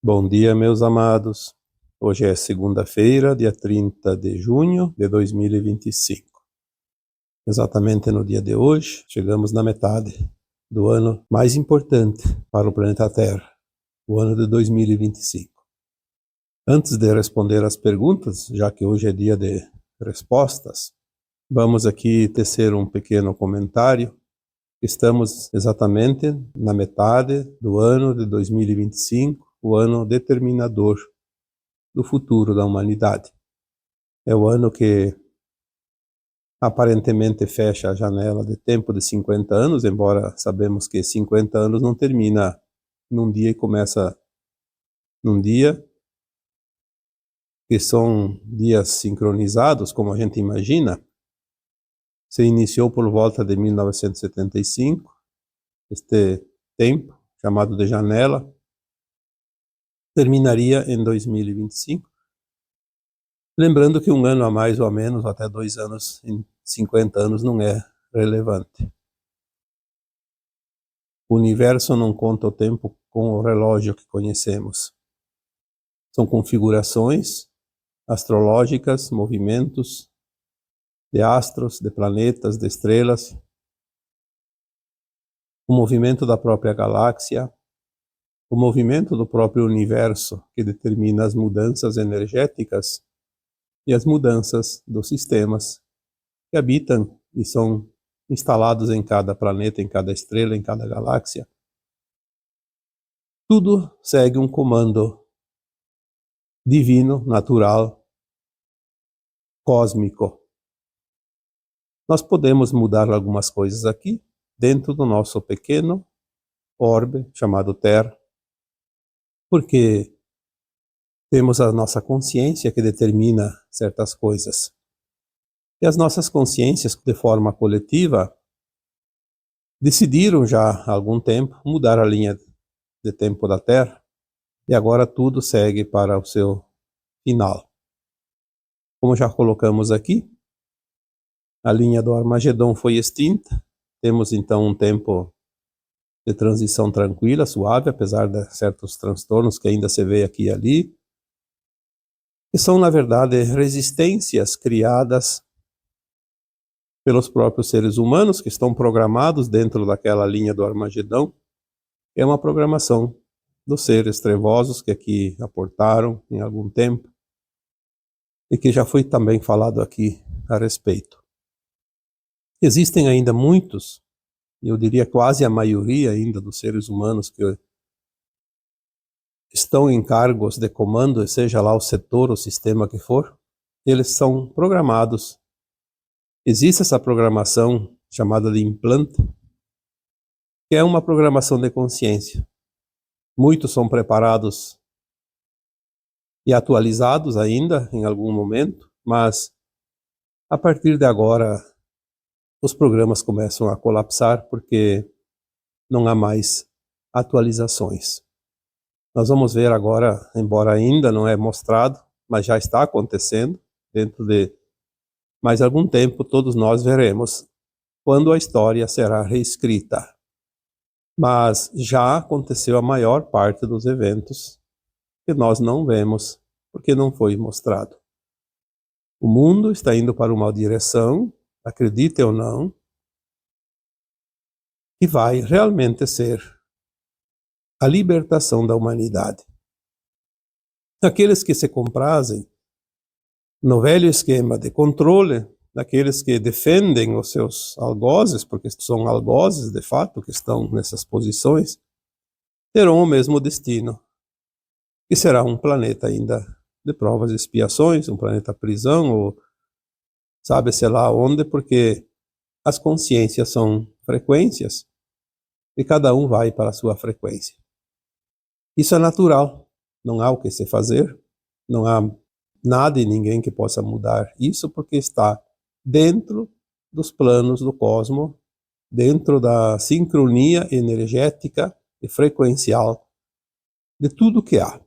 Bom dia, meus amados. Hoje é segunda-feira, dia 30 de junho de 2025. Exatamente no dia de hoje, chegamos na metade do ano mais importante para o planeta Terra, o ano de 2025. Antes de responder as perguntas, já que hoje é dia de respostas, vamos aqui tecer um pequeno comentário. Estamos exatamente na metade do ano de 2025, o ano determinador do futuro da humanidade. É o ano que aparentemente fecha a janela de tempo de 50 anos, embora sabemos que 50 anos não termina num dia e começa num dia, que são dias sincronizados, como a gente imagina. Se iniciou por volta de 1975, este tempo, chamado de janela, terminaria em 2025. Lembrando que um ano a mais ou a menos, ou até 2 anos em 50 anos, não é relevante. O universo não conta o tempo com o relógio que conhecemos. São configurações astrológicas, movimentos de astros, de planetas, de estrelas, o movimento da própria galáxia, o movimento do próprio universo que determina as mudanças energéticas e as mudanças dos sistemas que habitam e são instalados em cada planeta, em cada estrela, em cada galáxia. Tudo segue um comando divino, natural, cósmico. Nós podemos mudar algumas coisas aqui, dentro do nosso pequeno orbe chamado Terra, porque temos a nossa consciência que determina certas coisas. E as nossas consciências, de forma coletiva, decidiram já há algum tempo mudar a linha de tempo da Terra, e agora tudo segue para o seu final. Como já colocamos aqui, a linha do Armagedon foi extinta. Temos então um tempo de transição tranquila, suave, apesar de certos transtornos que ainda se vê aqui e ali, que são, na verdade, resistências criadas pelos próprios seres humanos, que estão programados dentro daquela linha do Armagedon. É uma programação dos seres trevosos que aqui aportaram em algum tempo, e que já foi também falado aqui a respeito. Existem ainda muitos, eu diria quase a maioria ainda dos seres humanos que estão em cargos de comando, seja lá o setor, o sistema que for, eles são programados. Existe essa programação chamada de implante, que é uma programação de consciência. Muitos são preparados e atualizados ainda em algum momento, mas a partir de agora os programas começam a colapsar porque não há mais atualizações. Nós vamos ver agora, embora ainda não é mostrado, mas já está acontecendo, dentro de mais algum tempo todos nós veremos quando a história será reescrita. Mas já aconteceu a maior parte dos eventos que nós não vemos porque não foi mostrado. O mundo está indo para uma direção, acredite ou não, que vai realmente ser a libertação da humanidade. Aqueles que se comprazem no velho esquema de controle, daqueles que defendem os seus algozes, porque são algozes de fato que estão nessas posições, terão o mesmo destino, que será um planeta ainda de provas e expiações, um planeta prisão, ou sabe-se lá onde, porque as consciências são frequências e cada um vai para a sua frequência. Isso é natural, não há o que se fazer, não há nada e ninguém que possa mudar isso, porque está dentro dos planos do cosmos, dentro da sincronia energética e frequencial de tudo que há.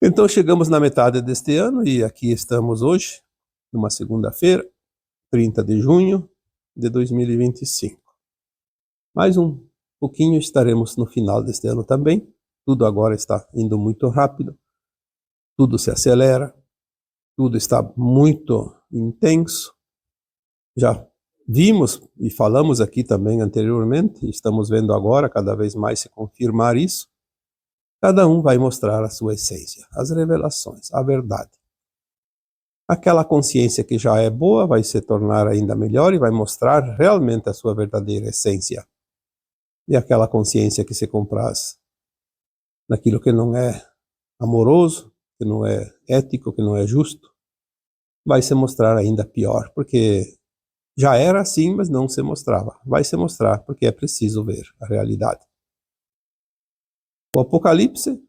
Então chegamos na metade deste ano e aqui estamos hoje, numa segunda-feira, 30 de junho de 2025. Mais um pouquinho estaremos no final deste ano também, tudo agora está indo muito rápido, tudo se acelera, tudo está muito intenso. Já vimos e falamos aqui também anteriormente, estamos vendo agora cada vez mais se confirmar isso. Cada um vai mostrar a sua essência, as revelações, a verdade. Aquela consciência que já é boa vai se tornar ainda melhor e vai mostrar realmente a sua verdadeira essência. E aquela consciência que se compraz naquilo que não é amoroso, que não é ético, que não é justo, vai se mostrar ainda pior, porque já era assim, mas não se mostrava. Vai se mostrar porque é preciso ver a realidade. O Apocalipse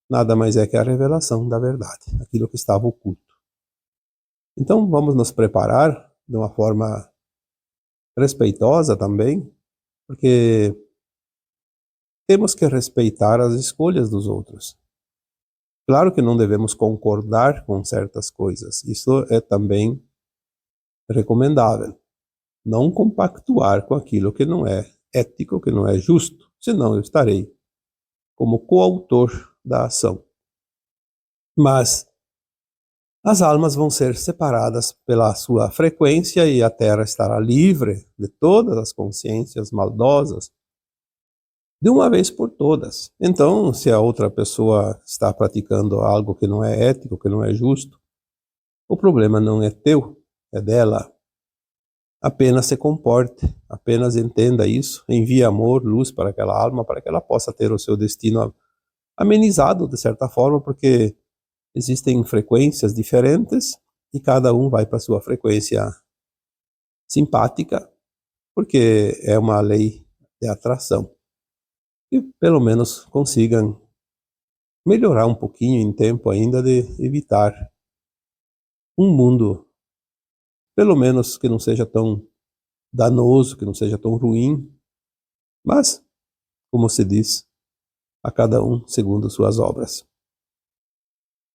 nada mais é que a revelação da verdade, aquilo que estava oculto. Então vamos nos preparar de uma forma respeitosa também, porque temos que respeitar as escolhas dos outros. Claro que não devemos concordar com certas coisas, isso é também recomendável. Não compactuar com aquilo que não é ético, que não é justo, senão eu estarei como coautor da ação. Mas as almas vão ser separadas pela sua frequência e a Terra estará livre de todas as consciências maldosas de uma vez por todas. Então, se a outra pessoa está praticando algo que não é ético, que não é justo, o problema não é teu, é dela. Apenas se comporte, apenas entenda isso, envie amor, luz para aquela alma, para que ela possa ter o seu destino amenizado de certa forma, porque existem frequências diferentes e cada um vai para a sua frequência simpática, porque é uma lei de atração. E pelo menos consigam melhorar um pouquinho em tempo ainda de evitar um mundo, pelo menos que não seja tão danoso, que não seja tão ruim, mas, como se diz, a cada um segundo suas obras.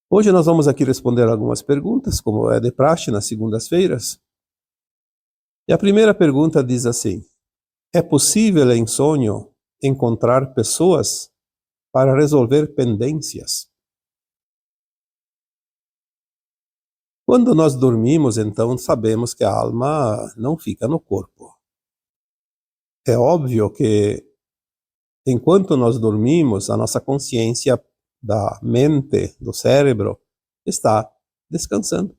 Hoje nós vamos aqui responder algumas perguntas, como é de praxe nas segundas-feiras. E a primeira pergunta diz assim: é possível em sonho encontrar pessoas para resolver pendências? Quando nós dormimos, então, sabemos que a alma não fica no corpo. É óbvio que, enquanto nós dormimos, a nossa consciência da mente, do cérebro, está descansando.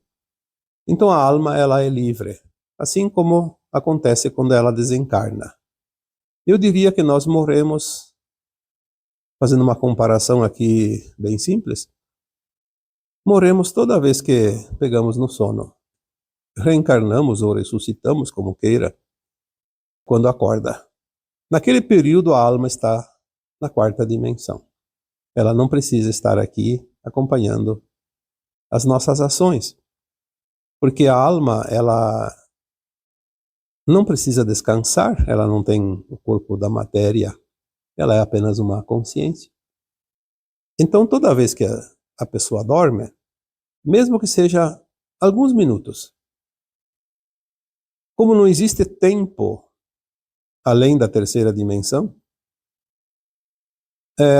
Então a alma, ela é livre, assim como acontece quando ela desencarna. Eu diria que nós morremos, fazendo uma comparação aqui bem simples, morremos toda vez que pegamos no sono. Reencarnamos ou ressuscitamos, como queira, quando acorda. Naquele período a alma está na quarta dimensão. Ela não precisa estar aqui acompanhando as nossas ações, porque a alma, ela não precisa descansar, ela não tem o corpo da matéria, ela é apenas uma consciência. Então toda vez que a pessoa dorme, mesmo que seja alguns minutos, como não existe tempo além da terceira dimensão,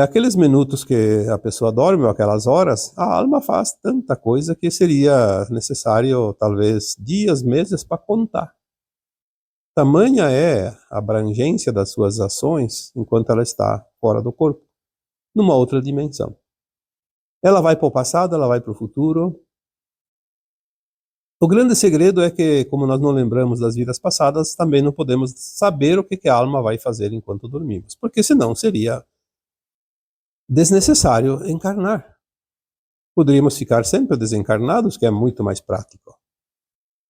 aqueles minutos que a pessoa dorme, ou aquelas horas, a alma faz tanta coisa que seria necessário talvez dias, meses para contar. Tamanha é a abrangência das suas ações enquanto ela está fora do corpo, numa outra dimensão. Ela vai para o passado, ela vai para o futuro. O grande segredo é que, como nós não lembramos das vidas passadas, também não podemos saber o que a alma vai fazer enquanto dormimos, porque senão seria desnecessário encarnar. Poderíamos ficar sempre desencarnados, que é muito mais prático.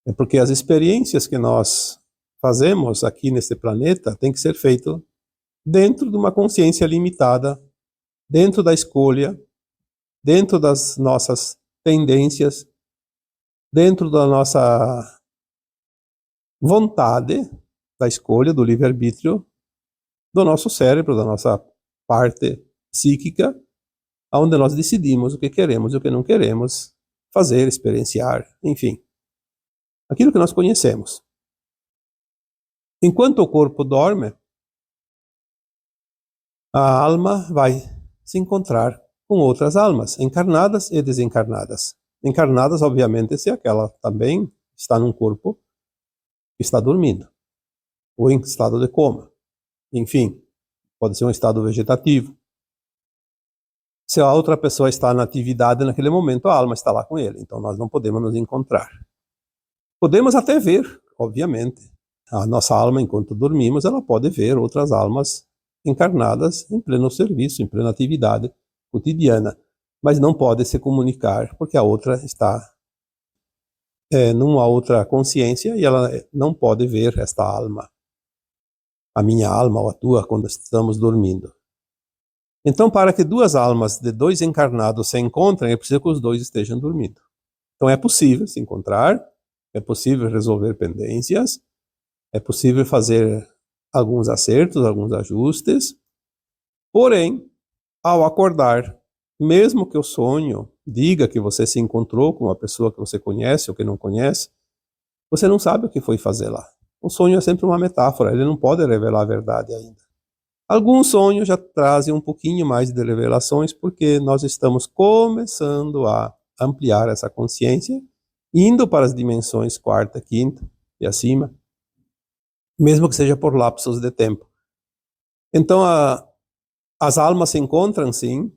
É porque as experiências que nós fazemos aqui nesse planeta têm que ser feitas dentro de uma consciência limitada, dentro da escolha, dentro das nossas tendências, dentro da nossa vontade, da escolha, do livre-arbítrio, do nosso cérebro, da nossa parte psíquica, onde nós decidimos o que queremos e o que não queremos fazer, experienciar, enfim. Aquilo que nós conhecemos. Enquanto o corpo dorme, a alma vai se encontrar com outras almas, encarnadas e desencarnadas. Encarnadas, obviamente, se aquela também está num corpo que está dormindo, ou em estado de coma. Enfim, pode ser um estado vegetativo. Se a outra pessoa está na atividade naquele momento, a alma está lá com ele. Então nós não podemos nos encontrar. Podemos até ver, obviamente. A nossa alma, enquanto dormimos, ela pode ver outras almas encarnadas em pleno serviço, em plena atividade cotidiana. Mas não pode se comunicar, porque a outra está numa outra consciência e ela não pode ver esta alma. A minha alma ou a tua, quando estamos dormindo. Então, para que duas almas de dois encarnados se encontrem, é preciso que os dois estejam dormindo. Então, é possível se encontrar, é possível resolver pendências, é possível fazer alguns acertos, alguns ajustes. Porém, ao acordar, mesmo que o sonho diga que você se encontrou com uma pessoa que você conhece ou que não conhece, você não sabe o que foi fazer lá. O sonho é sempre uma metáfora, ele não pode revelar a verdade ainda. Alguns sonhos já trazem um pouquinho mais de revelações, porque nós estamos começando a ampliar essa consciência, indo para as dimensões quarta, quinta e acima, mesmo que seja por lapsos de tempo. Então, as almas se encontram, sim,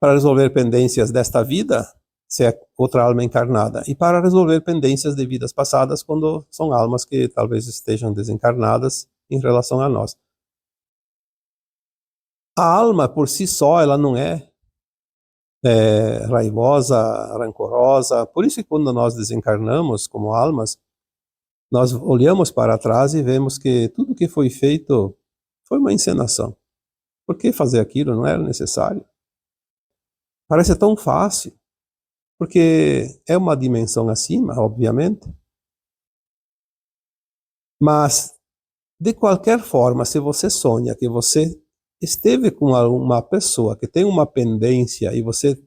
para resolver pendências desta vida, se é outra alma encarnada, e para resolver pendências de vidas passadas, quando são almas que talvez estejam desencarnadas em relação a nós. A alma, por si só, ela não é raivosa, rancorosa. Por isso que quando nós desencarnamos como almas, nós olhamos para trás e vemos que tudo que foi feito foi uma encenação. Por que fazer aquilo? Não era necessário. Parece tão fácil, porque é uma dimensão acima, obviamente. Mas, de qualquer forma, se você sonha que você esteve com uma pessoa que tem uma pendência e você,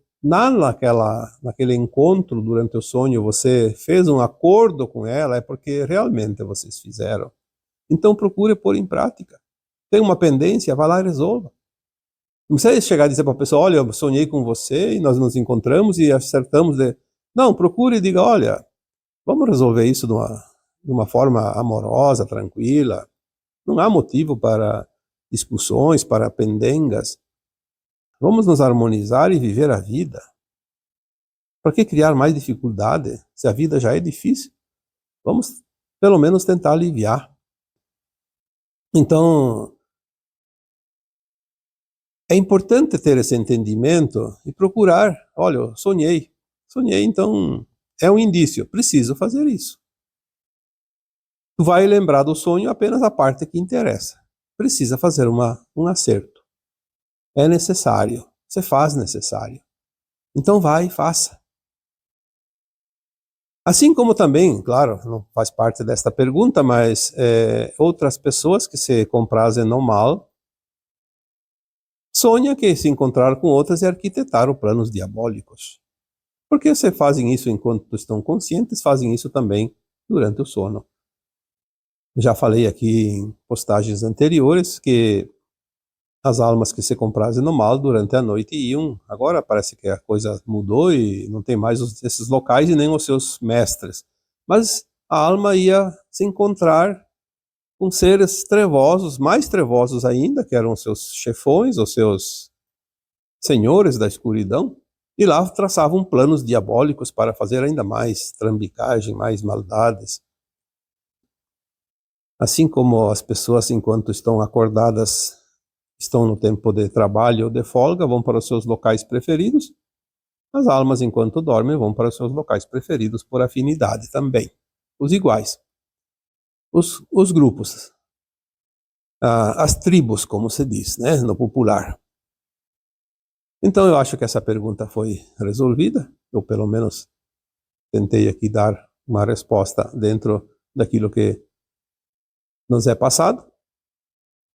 naquele encontro durante o sonho, você fez um acordo com ela, é porque realmente vocês fizeram. Então procure pôr em prática. Tem uma pendência, vá lá e resolva. Não precisa chegar e dizer para a pessoa, olha, eu sonhei com você e nós nos encontramos e acertamos de... Não, procure e diga, olha, vamos resolver isso de uma forma amorosa, tranquila. Não há motivo para discussões, para pendengas. Vamos nos harmonizar e viver a vida. Para que criar mais dificuldade, se a vida já é difícil? Vamos, pelo menos, tentar aliviar. Então, é importante ter esse entendimento e procurar. Olha, eu sonhei, então é um indício, preciso fazer isso. Tu vai lembrar do sonho apenas a parte que interessa. Precisa fazer um acerto. É necessário, você faz necessário. Então vai e faça. Assim como também, claro, não faz parte desta pergunta, mas outras pessoas que se comprazem no mal, sonham que se encontraram com outras e arquitetaram planos diabólicos. Porque se fazem isso enquanto estão conscientes, fazem isso também durante o sono. Já falei aqui em postagens anteriores que as almas que se comprazem no mal durante a noite iam, agora parece que a coisa mudou e não tem mais esses locais e nem os seus mestres. Mas a alma ia se encontrar com seres trevosos, mais trevosos ainda, que eram os seus chefões, os seus senhores da escuridão, e lá traçavam planos diabólicos para fazer ainda mais trambicagem, mais maldades. Assim como as pessoas, enquanto estão acordadas, estão no tempo de trabalho ou de folga, vão para os seus locais preferidos, as almas, enquanto dormem, vão para os seus locais preferidos por afinidade também. Os iguais. Os grupos. As tribos, como se diz, né, no popular. Então eu acho que essa pergunta foi resolvida, ou pelo menos tentei aqui dar uma resposta dentro daquilo que nos é passado.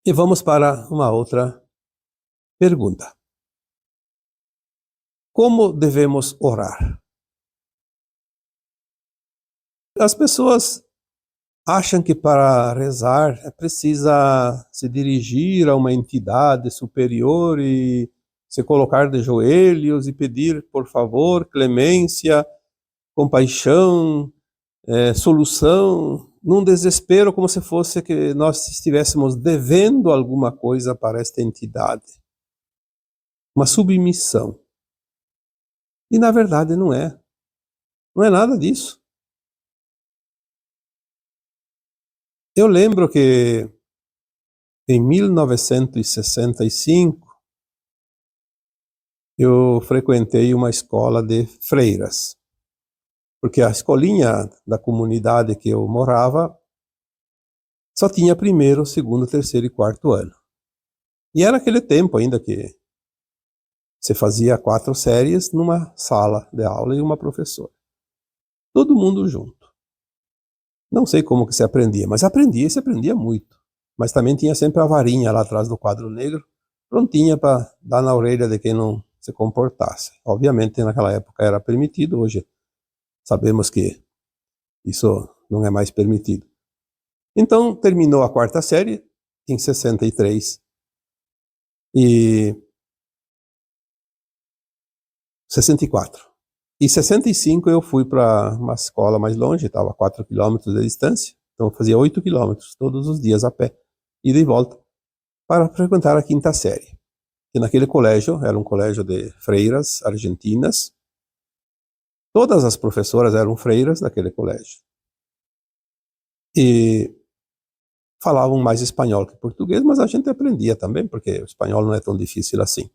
E vamos para uma outra pergunta. Como devemos orar? As pessoas acham que para rezar precisa se dirigir a uma entidade superior e se colocar de joelhos e pedir, por favor, clemência, compaixão, solução, num desespero, como se fosse que nós estivéssemos devendo alguma coisa para esta entidade. Uma submissão. E na verdade não é. Não é nada disso. Eu lembro que em 1965 eu frequentei uma escola de freiras, porque a escolinha da comunidade que eu morava só tinha primeiro, segundo, terceiro e quarto ano. E era aquele tempo ainda que você fazia 4 séries numa sala de aula e uma professora. Todo mundo junto. Não sei como que se aprendia, mas aprendia e se aprendia muito. Mas também tinha sempre a varinha lá atrás do quadro negro, prontinha para dar na orelha de quem não se comportasse. Obviamente naquela época era permitido, hoje sabemos que isso não é mais permitido. Então terminou a 4ª série em 63 e 64. Em 65 eu fui para uma escola mais longe, estava a 4 quilômetros de distância, então eu fazia 8 quilômetros todos os dias a pé, ida e volta, para frequentar a 5ª série. E naquele colégio, era um colégio de freiras argentinas, todas as professoras eram freiras daquele colégio. E falavam mais espanhol que português, mas a gente aprendia também, porque o espanhol não é tão difícil assim.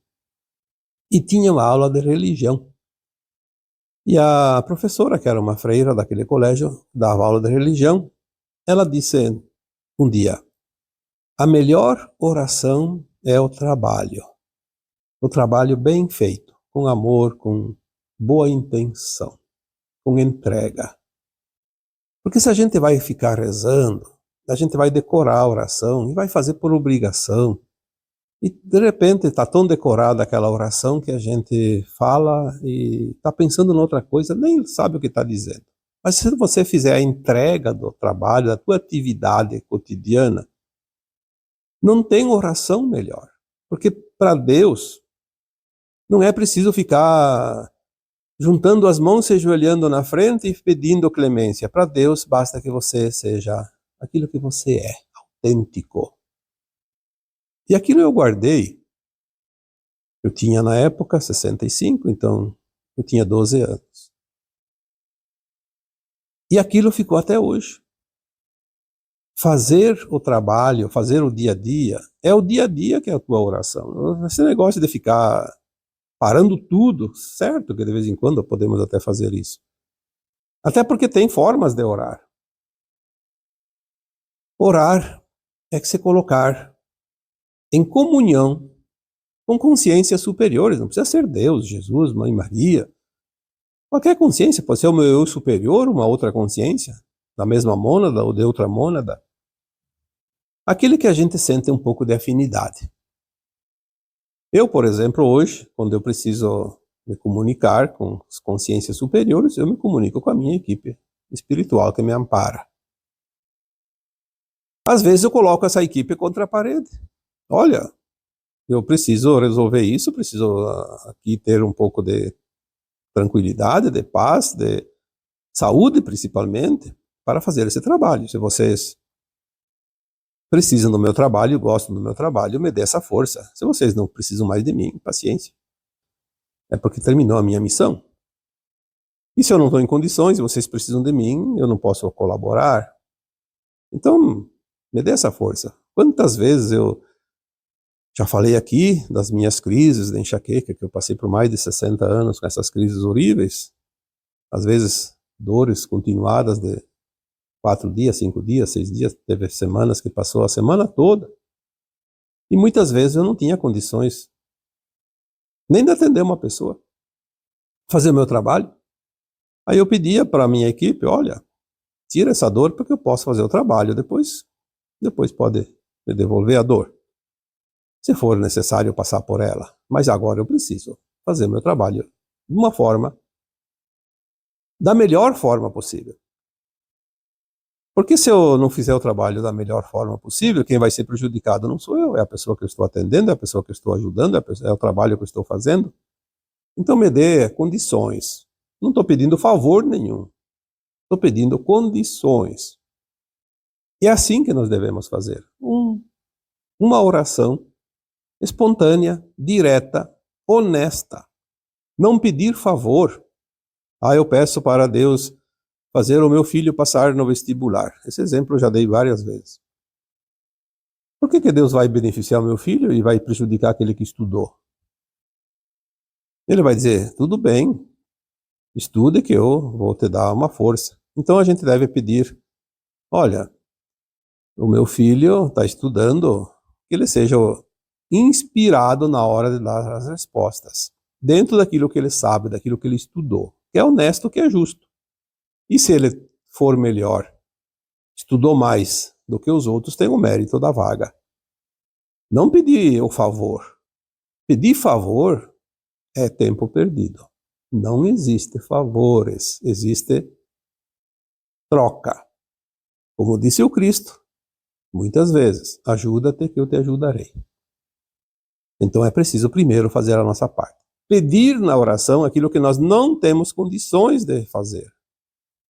E tinha uma aula de religião. E a professora, que era uma freira daquele colégio, dava aula de religião, ela disse um dia: a melhor oração é o trabalho bem feito, com amor, com boa intenção, com entrega. Porque se a gente vai ficar rezando, a gente vai decorar a oração e vai fazer por obrigação, e de repente está tão decorada aquela oração que a gente fala e está pensando em outra coisa, nem sabe o que está dizendo. Mas se você fizer a entrega do trabalho, da tua atividade cotidiana, não tem oração melhor. Porque para Deus não é preciso ficar juntando as mãos, se ajoelhando na frente e pedindo clemência. Para Deus basta que você seja aquilo que você é, autêntico. E aquilo eu guardei. Eu tinha na época 65, então eu tinha 12 anos. E aquilo ficou até hoje. Fazer o trabalho, fazer o dia a dia, é o dia a dia que é a tua oração. Esse negócio de ficar parando tudo, certo que de vez em quando podemos até fazer isso. Até porque tem formas de orar. Orar é que se colocar em comunhão com consciências superiores, não precisa ser Deus, Jesus, Mãe Maria. Qualquer consciência, pode ser o meu eu superior, uma outra consciência, da mesma mônada ou de outra mônada. Aquele que a gente sente um pouco de afinidade. Eu, por exemplo, hoje, quando eu preciso me comunicar com as consciências superiores, eu me comunico com a minha equipe espiritual que me ampara. Às vezes eu coloco essa equipe contra a parede. Olha, eu preciso resolver isso, preciso aqui ter um pouco de tranquilidade, de paz, de saúde principalmente, para fazer esse trabalho. Se vocês precisam do meu trabalho, gostam do meu trabalho, me dê essa força. Se vocês não precisam mais de mim, paciência. É porque terminou a minha missão. E se eu não estou em condições, e vocês precisam de mim, eu não posso colaborar. Então, me dê essa força. Quantas vezes eu já falei aqui das minhas crises de enxaqueca, que eu passei por mais de 60 anos com essas crises horríveis, às vezes dores continuadas de 4 dias, 5 dias, 6 dias, teve semanas que passou a semana toda. E muitas vezes eu não tinha condições nem de atender uma pessoa, fazer o meu trabalho. Aí eu pedia para a minha equipe, olha, tira essa dor porque eu posso fazer o trabalho, depois pode me devolver a dor, se for necessário passar por ela. Mas agora eu preciso fazer meu trabalho de uma forma, da melhor forma possível. Porque se eu não fizer o trabalho da melhor forma possível, quem vai ser prejudicado não sou eu, é a pessoa que eu estou atendendo, é a pessoa que eu estou ajudando, é o trabalho que eu estou fazendo. Então me dê condições. Não estou pedindo favor nenhum. Estou pedindo condições. E é assim que nós devemos fazer. Uma oração espontânea, direta, honesta. Não pedir favor. Eu peço para Deus fazer o meu filho passar no vestibular. Esse exemplo eu já dei várias vezes. Por que Deus vai beneficiar o meu filho e vai prejudicar aquele que estudou? Ele vai dizer, tudo bem, estude que eu vou te dar uma força. Então a gente deve pedir, olha, o meu filho está estudando, que ele seja inspirado na hora de dar as respostas, dentro daquilo que ele sabe, daquilo que ele estudou, que é honesto, que é justo. E se ele for melhor, estudou mais do que os outros, tem o mérito da vaga. Não pedir o favor. Pedir favor é tempo perdido. Não existe favores, existe troca. Como disse o Cristo, muitas vezes, ajuda-te que eu te ajudarei. Então é preciso primeiro fazer a nossa parte. Pedir na oração aquilo que nós não temos condições de fazer.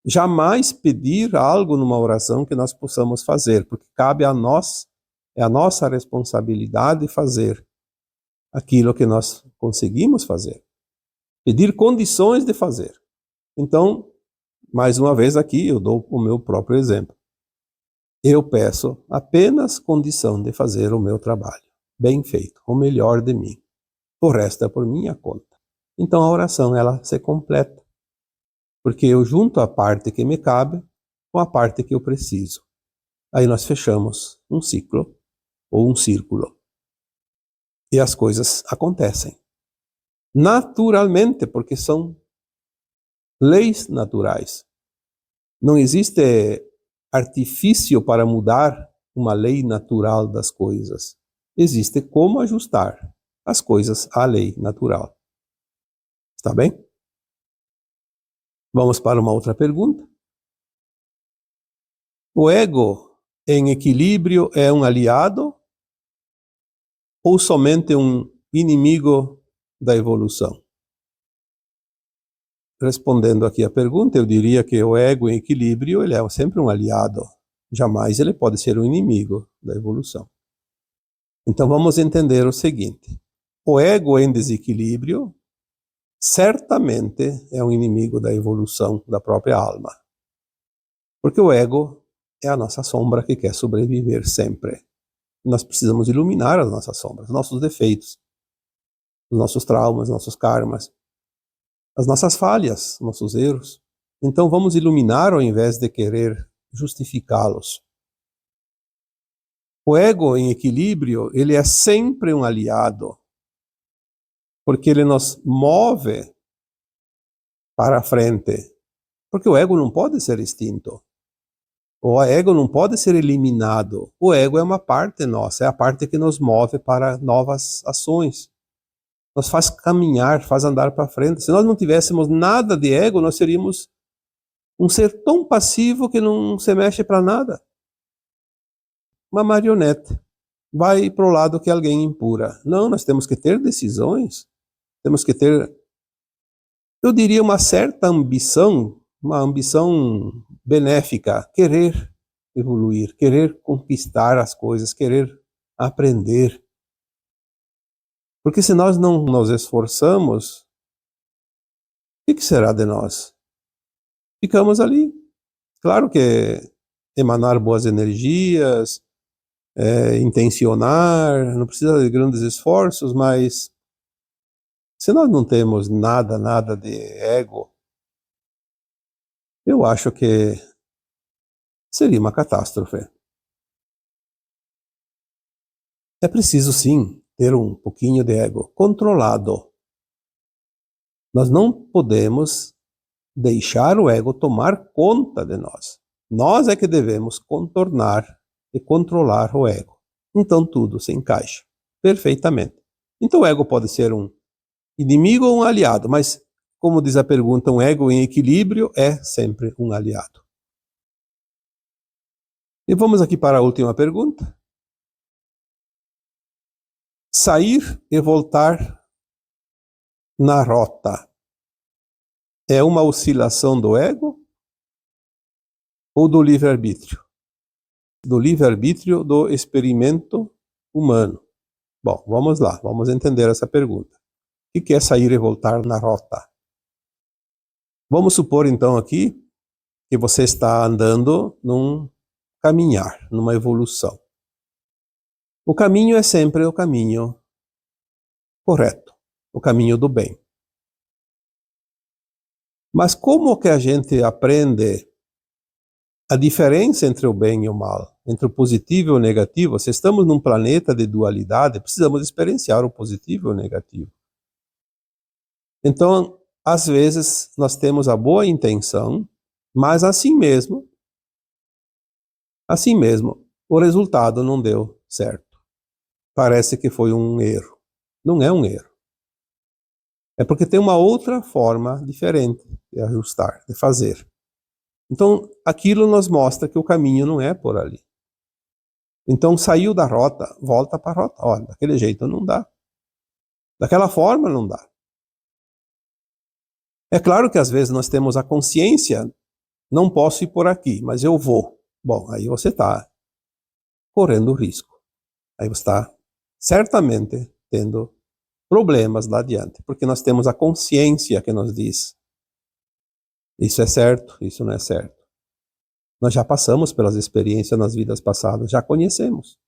Jamais pedir algo numa oração que nós possamos fazer, porque cabe a nós, é a nossa responsabilidade fazer aquilo que nós conseguimos fazer. Pedir condições de fazer. Então, mais uma vez aqui, eu dou o meu próprio exemplo. Eu peço apenas condição de fazer o meu trabalho, bem feito, o melhor de mim. O resto é por minha conta. Então a oração, ela se completa. Porque eu junto a parte que me cabe com a parte que eu preciso. Aí nós fechamos um ciclo ou um círculo. E as coisas acontecem. Naturalmente, porque são leis naturais. Não existe artifício para mudar uma lei natural das coisas. Existe como ajustar as coisas à lei natural. Está bem? Vamos para uma outra pergunta. O ego em equilíbrio é um aliado ou somente um inimigo da evolução? Respondendo aqui a pergunta, eu diria que o ego em equilíbrio ele é sempre um aliado. Jamais ele pode ser um inimigo da evolução. Então vamos entender o seguinte. O ego em desequilíbrio certamente é um inimigo da evolução da própria alma. Porque o ego é a nossa sombra que quer sobreviver sempre. Nós precisamos iluminar as nossas sombras, nossos defeitos, os nossos traumas, nossos karmas, as nossas falhas, nossos erros. Então vamos iluminar ao invés de querer justificá-los. O ego em equilíbrio, ele é sempre um aliado, porque ele nos move para a frente. Porque o ego não pode ser extinto. O ego não pode ser eliminado. O ego é uma parte nossa, é a parte que nos move para novas ações. Nos faz caminhar, faz andar para frente. Se nós não tivéssemos nada de ego, nós seríamos um ser tão passivo que não se mexe para nada. Uma marionete. Vai para o lado que alguém empurra. Não, nós temos que ter decisões. Temos que ter, eu diria, uma certa ambição, uma ambição benéfica, querer evoluir, querer conquistar as coisas, querer aprender. Porque se nós não nos esforçamos, o que será de nós? Ficamos ali. Claro que emanar boas energias, intencionar, não precisa de grandes esforços, mas se nós não temos nada de ego, eu acho que seria uma catástrofe. É preciso sim ter um pouquinho de ego controlado. Nós não podemos deixar o ego tomar conta de nós. Nós é que devemos contornar e controlar o ego. Então tudo se encaixa perfeitamente. Então o ego pode ser um inimigo ou um aliado, mas como diz a pergunta, um ego em equilíbrio é sempre um aliado. E vamos aqui para a última pergunta. Sair e voltar na rota é uma oscilação do ego ou do livre-arbítrio? Do livre-arbítrio do experimento humano. Bom, vamos lá, vamos entender essa pergunta. O que é sair e voltar na rota? Vamos supor então aqui que você está andando num caminhar, numa evolução. O caminho é sempre o caminho correto, o caminho do bem. Mas como que a gente aprende a diferença entre o bem e o mal, entre o positivo e o negativo? Se estamos num planeta de dualidade, precisamos experienciar o positivo e o negativo. Então, às vezes, nós temos a boa intenção, mas assim mesmo, o resultado não deu certo. Parece que foi um erro. Não é um erro. É porque tem uma outra forma diferente de ajustar, de fazer. Então, aquilo nos mostra que o caminho não é por ali. Então, saiu da rota, volta para a rota. Olha, daquele jeito não dá. Daquela forma não dá. É claro que às vezes nós temos a consciência, não posso ir por aqui, mas eu vou. Bom, aí você está correndo risco. Aí você está certamente tendo problemas lá adiante, porque nós temos a consciência que nos diz isso é certo, isso não é certo. Nós já passamos pelas experiências nas vidas passadas, já conhecemos.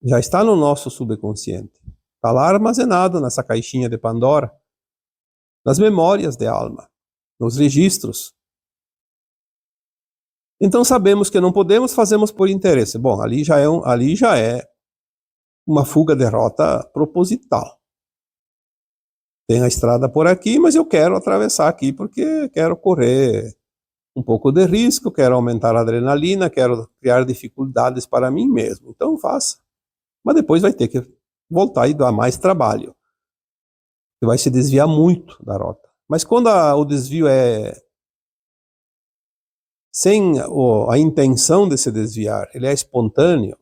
Já está no nosso subconsciente. Está lá armazenado nessa caixinha de Pandora, nas memórias de alma, nos registros. Então sabemos que não podemos, fazemos por interesse. Bom, ali já é uma fuga de rota proposital. Tem a estrada por aqui, mas eu quero atravessar aqui porque quero correr um pouco de risco, quero aumentar a adrenalina, quero criar dificuldades para mim mesmo. Então faça. Mas depois vai ter que voltar e dar mais trabalho. Você vai se desviar muito da rota. Mas quando o desvio é sem a intenção de se desviar, ele é espontâneo,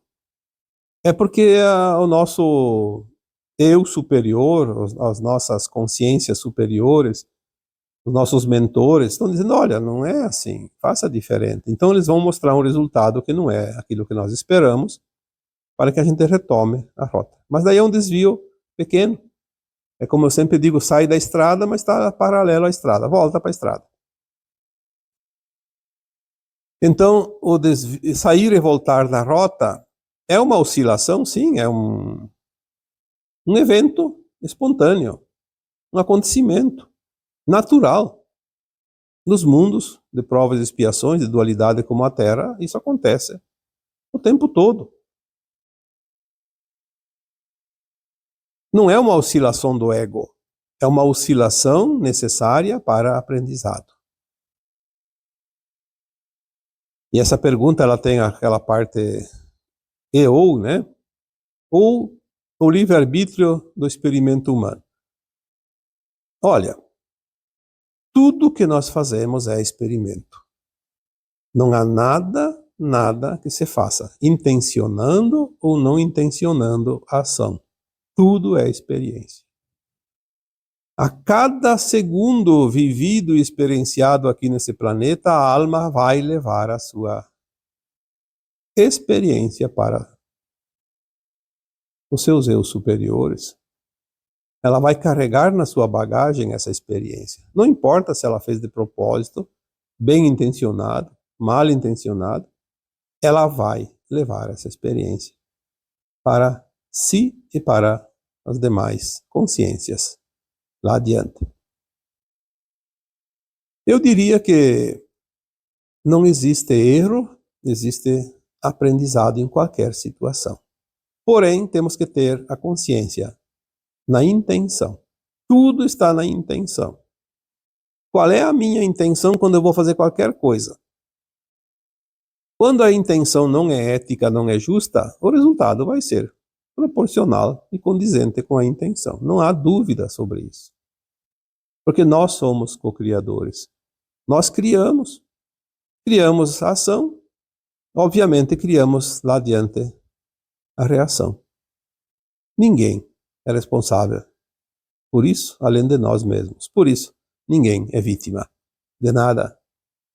é porque o nosso eu superior, as nossas consciências superiores, os nossos mentores estão dizendo, olha, não é assim, faça diferente. Então eles vão mostrar um resultado que não é aquilo que nós esperamos, para que a gente retome a rota. Mas daí é um desvio pequeno. É como eu sempre digo, sai da estrada, mas está paralelo à estrada, volta para a estrada. Então, sair e voltar da rota é uma oscilação, sim, é um evento espontâneo, um acontecimento natural. Nos mundos de provas e expiações, de dualidade como a Terra, isso acontece o tempo todo. Não é uma oscilação do ego, é uma oscilação necessária para aprendizado. E essa pergunta ela tem aquela parte e ou, né? Ou o livre-arbítrio do experimento humano. Olha, tudo que nós fazemos é experimento. Não há nada que se faça, intencionando ou não intencionando a ação. Tudo é experiência. A cada segundo vivido e experienciado aqui nesse planeta, a alma vai levar a sua experiência para os seus eus superiores. Ela vai carregar na sua bagagem essa experiência. Não importa se ela fez de propósito, bem intencionado, mal intencionado, ela vai levar essa experiência para si e para as demais consciências lá adiante. Eu diria que não existe erro, existe aprendizado em qualquer situação. Porém, temos que ter a consciência na intenção. Tudo está na intenção. Qual é a minha intenção quando eu vou fazer qualquer coisa? Quando a intenção não é ética, não é justa, o resultado vai ser proporcional e condizente com a intenção. Não há dúvida sobre isso. Porque nós somos co-criadores. Nós criamos a ação obviamente criamos lá adiante a reação. Ninguém é responsável por isso, além de nós mesmos. Por isso, ninguém é vítima de nada.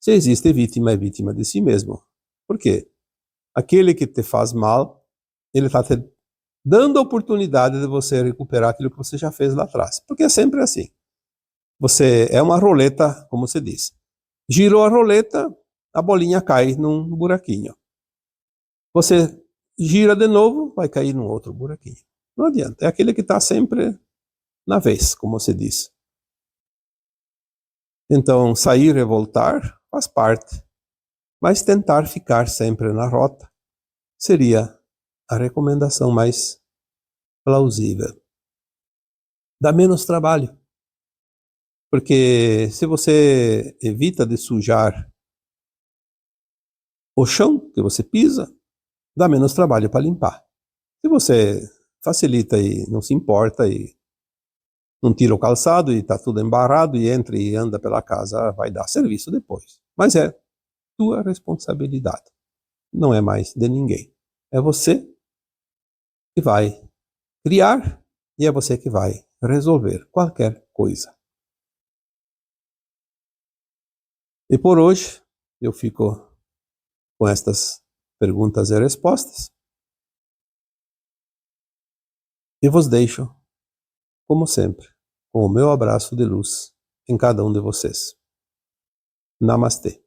Se existe vítima, é vítima de si mesmo. Por quê? Aquele que te faz mal, ele está te dando a oportunidade de você recuperar aquilo que você já fez lá atrás. Porque é sempre assim. Você é uma roleta, como se diz. Girou a roleta, a bolinha cai num buraquinho. Você gira de novo, vai cair num outro buraquinho. Não adianta. É aquele que está sempre na vez, como se diz. Então, sair e voltar faz parte. Mas tentar ficar sempre na rota seria a recomendação mais plausível. Dá menos trabalho. Porque se você evita de sujar o chão que você pisa, dá menos trabalho para limpar. Se você facilita e não se importa e não tira o calçado e está tudo embarrado e entra e anda pela casa, vai dar serviço depois. Mas é tua responsabilidade. Não é mais de ninguém. É você que vai criar e é você que vai resolver qualquer coisa. E por hoje eu fico com estas perguntas e respostas e vos deixo, como sempre, com o meu abraço de luz em cada um de vocês. Namastê.